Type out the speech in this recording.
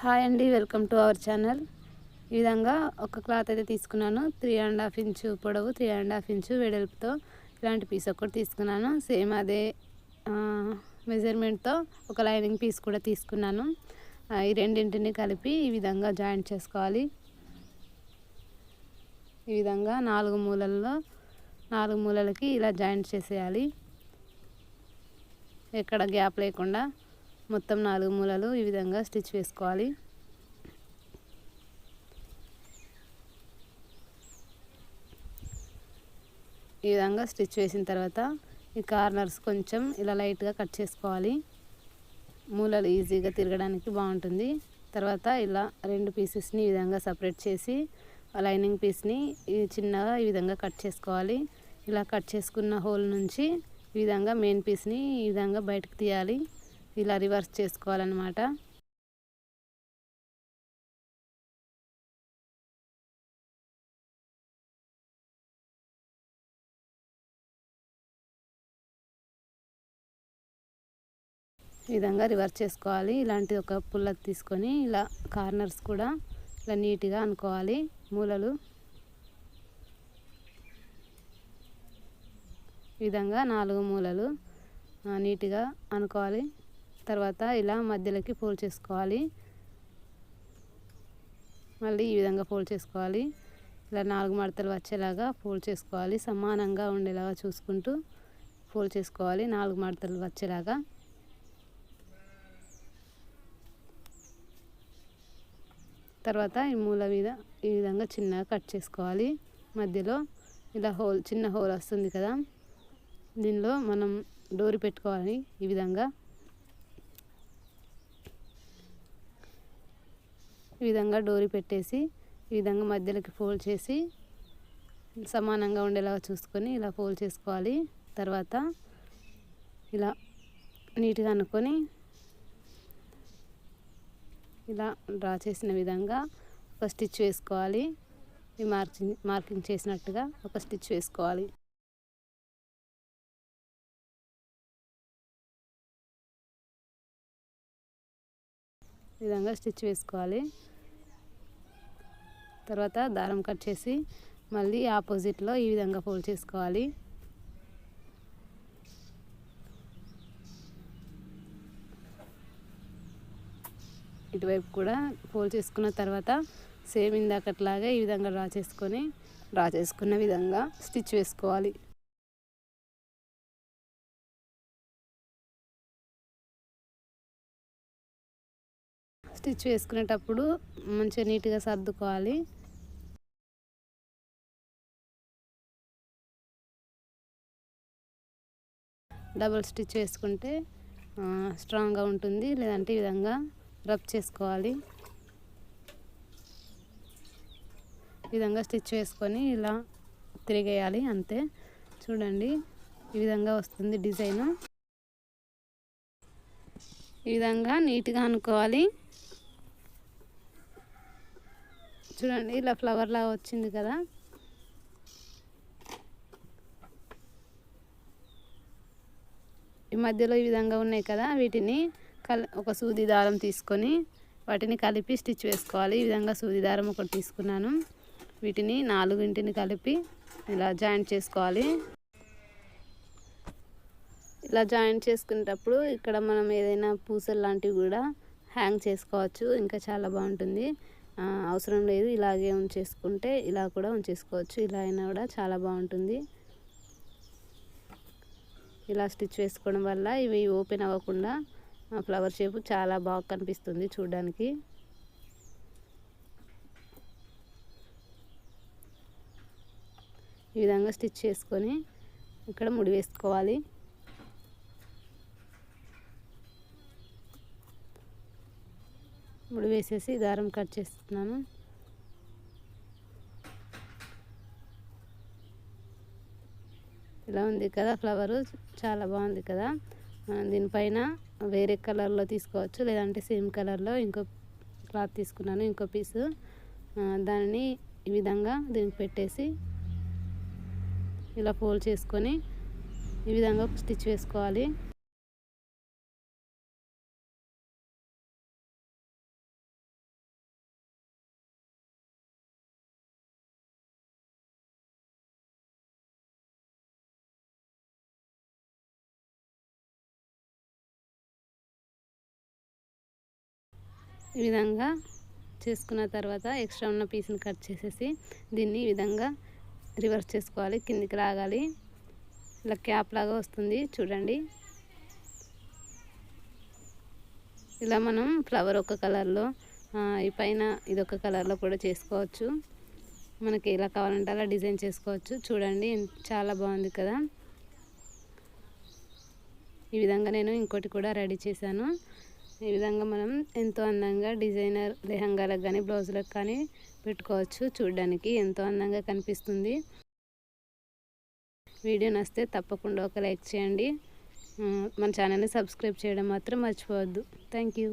Hi అండి, welcome to our channel. ఈ విధంగా ఒక క్లాత్ అయితే తీసుకున్నాను. 3.5 ఇంచు పొడవు, 3.5 ఇంచు వెడల్పుతో ఇలాంటి పీస్ ఒకటి తీసుకున్నాను. సేమ్ అదే మెజర్మెంట్తో ఒక లైనింగ్ పీస్ కూడా తీసుకున్నాను. ఈ రెండింటిని కలిపి ఈ విధంగా జాయింట్ చేసుకోవాలి. ఈ విధంగా 4 మూలలకి ఇలా జాయింట్ చేసేయాలి. ఎక్కడ గ్యాప్ లేకుండా మొత్తం 4 మూలలు ఈ విధంగా స్టిచ్ వేసుకోవాలి. ఈ విధంగా స్టిచ్ వేసిన తర్వాత ఈ కార్నర్స్ కొంచెం ఇలా లైట్గా కట్ చేసుకోవాలి. మూలలు ఈజీగా తిరగడానికి బాగుంటుంది. తర్వాత ఇలా 2 పీసెస్ని ఈ విధంగా సపరేట్ చేసి లైనింగ్ పీస్ని చిన్నగా ఈ విధంగా కట్ చేసుకోవాలి. ఇలా కట్ చేసుకున్న హోల్ నుంచి ఈ విధంగా మెయిన్ పీస్ని ఈ విధంగా బయటకు తీయాలి. ఇలా రివర్స్ చేసుకోవాలన్నమాట. ఈ విధంగా రివర్స్ చేసుకోవాలి. ఇలాంటి ఒక పుల్ల తీసుకొని ఇలా కార్నర్స్ కూడా ఇలా నీట్గా అనుకోవాలి. మూలలు ఈ విధంగా 4 మూలలు నీట్గా అనుకోవాలి. తర్వాత ఇలా మధ్యలోకి ఫోల్డ్ చేసుకోవాలి. మళ్ళీ ఈ విధంగా ఫోల్డ్ చేసుకోవాలి. ఇలా 4 మడతలు వచ్చేలాగా ఫోల్డ్ చేసుకోవాలి. సమానంగా ఉండేలాగా చూసుకుంటూ ఫోల్డ్ చేసుకోవాలి. 4 మడతలు వచ్చేలాగా. తర్వాత ఈ మూల మీద ఈ విధంగా చిన్నగా కట్ చేసుకోవాలి. మధ్యలో ఇలా చిన్న హోల్ వస్తుంది కదా, దీనిలో మనం డోరీ పెట్టుకోవాలి. ఈ విధంగా డోరీ పెట్టేసి ఈ విధంగా మధ్యలోకి ఫోల్డ్ చేసి సమానంగా ఉండేలాగా చూసుకొని ఇలా ఫోల్డ్ చేసుకోవాలి. తర్వాత ఇలా నీట్గా అనుకొని ఇలా డ్రా చేసిన విధంగా ఒక స్టిచ్ వేసుకోవాలి. ఈ మార్కింగ్ చేసినట్టుగా ఒక స్టిచ్ వేసుకోవాలి. ఈ విధంగా స్టిచ్ వేసుకోవాలి. తర్వాత దారం కట్ చేసి మళ్ళీ ఆపోజిట్లో ఈ విధంగా ఫోల్డ్ చేసుకోవాలి. ఇటువైపు కూడా ఫోల్డ్ చేసుకున్న తర్వాత సేమ్ ఇందాకట్లాగా ఈ విధంగా డ్రా చేసుకున్న విధంగా స్టిచ్ వేసుకోవాలి. స్టిచ్ వేసుకునేటప్పుడు మంచిగా నీట్గా సర్దుకోవాలి. డబుల్ స్టిచ్ వేసుకుంటే స్ట్రాంగ్గా ఉంటుంది. లేదంటే ఈ విధంగా రబ్ చేసుకోవాలి. ఈ విధంగా స్టిచ్ వేసుకొని ఇలా తిరిగేయాలి. అంతే, చూడండి ఈ విధంగా వస్తుంది డిజైను. ఈ విధంగా నీట్గా అనుకోవాలి. చూడండి ఇలా ఫ్లవర్ లాగా వచ్చింది కదా. ఈ మధ్యలో ఈ విధంగా ఉన్నాయి కదా, వీటిని ఒక సూది దారం తీసుకొని వాటిని కలిపి స్టిచ్ వేసుకోవాలి. ఈ విధంగా సూది దారం ఒకటి తీసుకున్నాను. వీటిని 4 కలిపి ఇలా జాయింట్ చేసుకోవాలి. ఇలా జాయింట్ చేసుకునేటప్పుడు ఇక్కడ మనం ఏదైనా పూసలు లాంటివి కూడా హ్యాంగ్ చేసుకోవచ్చు. ఇంకా చాలా బాగుంటుంది. అవసరం లేదు, ఇలాగే ఉంచేసుకుంటే ఇలా కూడా ఉంచేసుకోవచ్చు. ఇలా అయినా కూడా చాలా బాగుంటుంది. ఇలా స్టిచ్ వేసుకోవడం వల్ల ఇవి ఓపెన్ అవ్వకుండా ఫ్లవర్ షేప్ చాలా బాగా కనిపిస్తుంది చూడడానికి. ఈ విధంగా స్టిచ్ చేసుకొని ఇక్కడ ముడి వేసుకోవాలి. ముడి వేసేసి దారం కట్ చేస్తున్నాను. ఇలా ఉంది కదా ఫ్లవరు, చాలా బాగుంది కదా. దీనిపైన వేరే కలర్లో తీసుకోవచ్చు, లేదంటే సేమ్ కలర్లో ఇంకో క్లాత్ తీసుకున్నాను, ఇంకో పీసు. దానిని ఈ విధంగా దీనికి పెట్టేసి ఇలా ఫోల్డ్ చేసుకొని ఈ విధంగా స్టిచ్ వేసుకోవాలి. ఈ విధంగా చేసుకున్న తర్వాత ఎక్స్ట్రా ఉన్న పీస్ని కట్ చేసేసి దీన్ని ఈ విధంగా రివర్స్ చేసుకోవాలి, కిందికి లాగాలి. ఇలా క్యాప్ లాగా వస్తుంది చూడండి. ఇలా మనం ఫ్లవర్ ఒక కలర్లో, ఈ పైన ఇదొక కలర్లో కూడా చేసుకోవచ్చు. మనకి ఎలా కావాలంటే అలా డిజైన్ చేసుకోవచ్చు. చూడండి చాలా బాగుంది కదా. ఈ విధంగా నేను ఇంకోటి కూడా రెడీ చేశాను. ఈ విధంగా మనం ఎంతో అందంగా డిజైనర్ లెహంగాలకు కానీ బ్లౌజులకు కానీ పెట్టుకోవచ్చు. చూడడానికి ఎంతో అందంగా కనిపిస్తుంది. వీడియో నచ్చితే తప్పకుండా ఒక లైక్ చేయండి. మన ఛానల్ని సబ్స్క్రైబ్ చేయడం మాత్రం మర్చిపోవద్దు. Thank you.